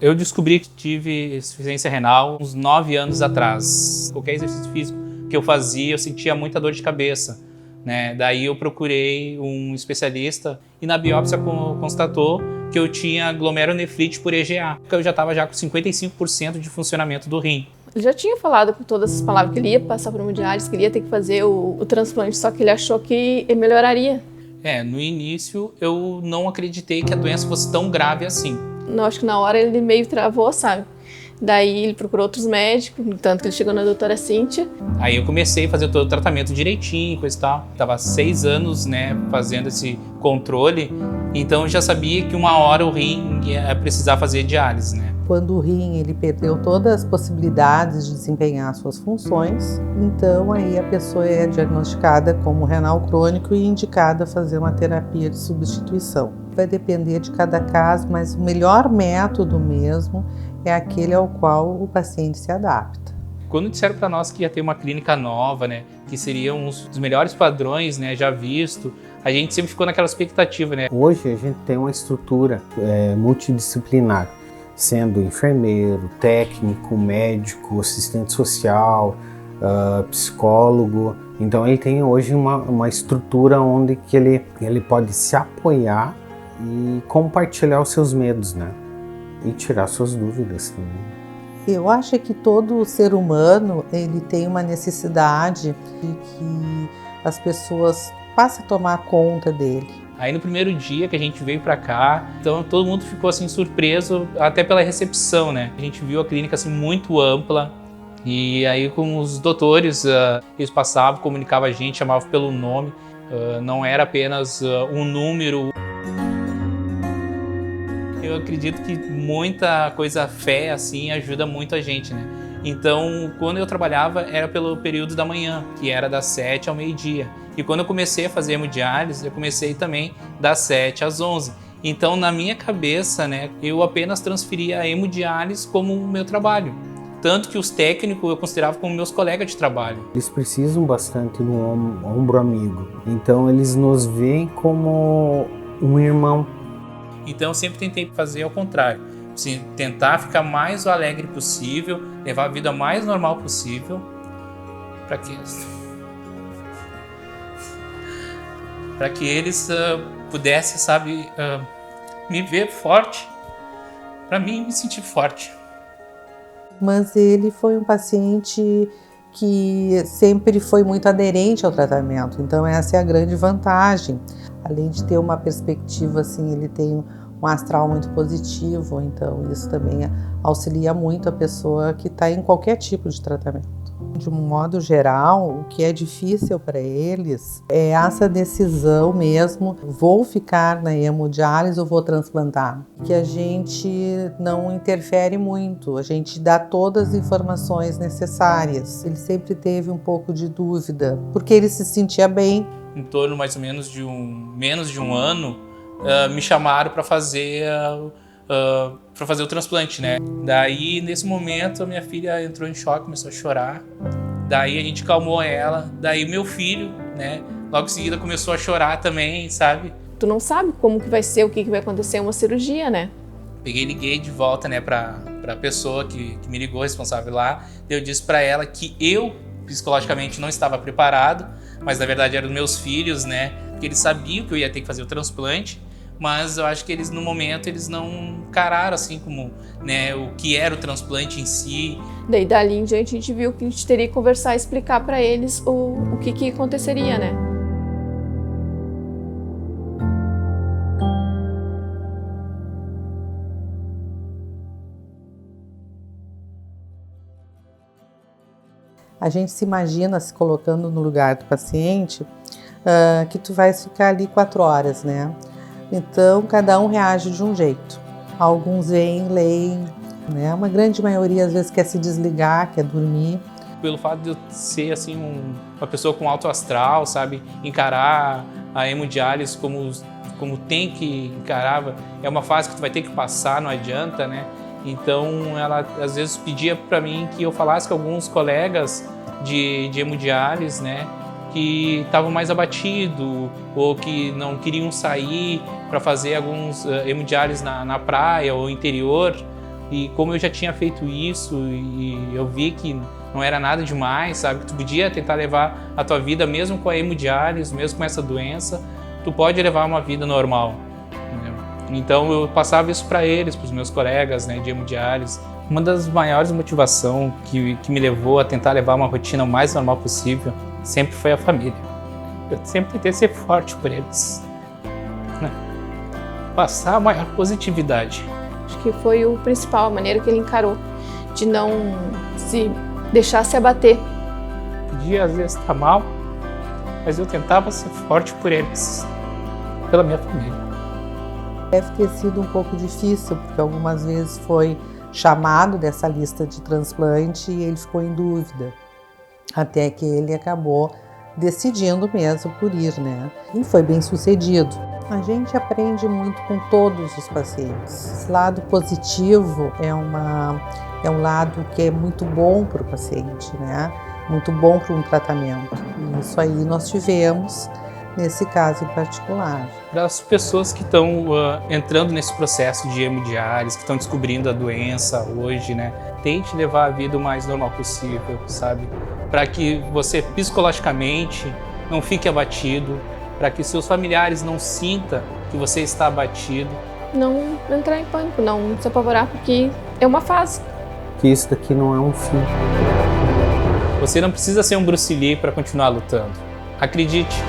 Eu descobri que tive insuficiência renal uns 9 anos atrás. Qualquer exercício físico que eu fazia, eu sentia muita dor de cabeça, né? Daí eu procurei um especialista e na biópsia constatou que eu tinha glomerulonefrite por EGA. Eu já estava com 55% de funcionamento do rim. Ele já tinha falado com todas essas palavras que ele ia passar por hemodiálise, que ele ia ter que fazer o transplante, só que ele achou que ele melhoraria. No início eu não acreditei que a doença fosse tão grave assim. Não, acho que na hora ele meio travou, sabe? Daí ele procurou outros médicos, tanto que ele chegou na doutora Cíntia. Aí eu comecei a fazer todo o tratamento direitinho, coisa e tal. Tava 6 anos, né, fazendo esse controle, então eu já sabia que uma hora o rim ia precisar fazer diálise, né? Quando o rim ele perdeu todas as possibilidades de desempenhar suas funções, então aí a pessoa é diagnosticada como renal crônico e indicada a fazer uma terapia de substituição. Vai depender de cada caso, mas o melhor método mesmo é aquele ao qual o paciente se adapta. Quando disseram para nós que ia ter uma clínica nova, né, que seria um dos melhores padrões, né, já visto, a gente sempre ficou naquela expectativa, né? Hoje a gente tem uma estrutura multidisciplinar, sendo enfermeiro, técnico, médico, assistente social, psicólogo. Então ele tem hoje uma estrutura onde que ele pode se apoiar e compartilhar os seus medos, né? E tirar suas dúvidas também. Eu acho que todo ser humano ele tem uma necessidade de que as pessoas passem a tomar conta dele. Aí no primeiro dia que a gente veio para cá, então todo mundo ficou assim surpreso até pela recepção, né? A gente viu a clínica assim muito ampla e aí com os doutores, eles passavam, comunicavam a gente, chamavam pelo nome, não era apenas um número. Eu acredito que muita coisa fé assim ajuda muito a gente, né? Então, quando eu trabalhava era pelo período da manhã, que era das 7 ao meio-dia. E quando eu comecei a fazer hemodiálise, eu comecei também das 7 às 11. Então, na minha cabeça, né, eu apenas transferia a hemodiálise como o meu trabalho. Tanto que os técnicos eu considerava como meus colegas de trabalho. Eles precisam bastante do ombro amigo. Então, eles nos veem como um irmão. Então eu sempre tentei fazer ao contrário, assim, tentar ficar mais alegre possível, levar a vida mais normal possível, para que eles pudessem, sabe, me ver forte, para mim me sentir forte. Mas ele foi um paciente que sempre foi muito aderente ao tratamento, então essa é a grande vantagem. Além de ter uma perspectiva, assim, ele tem um astral muito positivo, então isso também auxilia muito a pessoa que está em qualquer tipo de tratamento. De um modo geral, o que é difícil para eles é essa decisão mesmo, vou ficar na hemodiálise ou vou transplantar? Que a gente não interfere muito, a gente dá todas as informações necessárias. Ele sempre teve um pouco de dúvida, porque ele se sentia bem. Em torno mais ou menos menos de um ano, me chamaram para fazer o transplante, né? Daí, nesse momento, a minha filha entrou em choque, começou a chorar. Daí a gente calmou ela. Daí meu filho, né? Logo em seguida começou a chorar também, sabe? Tu não sabe como que vai ser, o que vai acontecer, uma cirurgia, né? Peguei e liguei de volta, né, pra pessoa que me ligou, responsável lá. Eu disse para ela que eu, psicologicamente, não estava preparado, mas na verdade eram meus filhos, né? Porque eles sabiam que eu ia ter que fazer o transplante, mas eu acho que eles, no momento, eles não encararam assim como, né, o que era o transplante em si. Daí dali em diante a gente viu que a gente teria que conversar e explicar para eles o que aconteceria, né? A gente se imagina se colocando no lugar do paciente, que tu vai ficar ali 4 horas, né? Então, cada um reage de um jeito. Alguns vêm, leem, né? Uma grande maioria às vezes quer se desligar, quer dormir. Pelo fato de eu ser assim uma pessoa com alto astral, sabe, encarar a hemodiálise como tem que encarar, é uma fase que tu vai ter que passar, não adianta, né? Então ela às vezes pedia para mim que eu falasse com alguns colegas de hemodiálise, né, que estavam mais abatidos ou que não queriam sair para fazer alguns hemodiálise na praia ou interior, E como eu já tinha feito isso e eu vi que não era nada demais, sabe? Que tu podia tentar levar a tua vida mesmo com a hemodiálise, mesmo com essa doença, tu pode levar uma vida normal, entendeu? Então eu passava isso para eles, para os meus colegas, né, de hemodiálise. Uma das maiores motivações que me levou a tentar levar uma rotina o mais normal possível sempre foi a família. Eu sempre tentei ser forte por eles, né? Passar a maior positividade. Acho que foi o principal, a maneira que ele encarou, de não se deixar se abater. Podia às vezes estar mal, mas eu tentava ser forte por eles, pela minha família. Deve ter sido um pouco difícil, porque algumas vezes foi chamado dessa lista de transplante e ele ficou em dúvida, até que ele acabou decidindo mesmo por ir, né? E foi bem sucedido. A gente aprende muito com todos os pacientes. Esse lado positivo é um lado que é muito bom para o paciente, né? Muito bom para um tratamento. E isso aí nós tivemos nesse caso em particular. Para as pessoas que estão entrando nesse processo de hemodiálise, que estão descobrindo a doença hoje, né? Tente levar a vida o mais normal possível, sabe? Para que você psicologicamente não fique abatido, para que seus familiares não sintam que você está abatido. Não entrar em pânico, não se apavorar, porque é uma fase. Que isso daqui não é um fim. Você não precisa ser um Bruce Lee para continuar lutando. Acredite.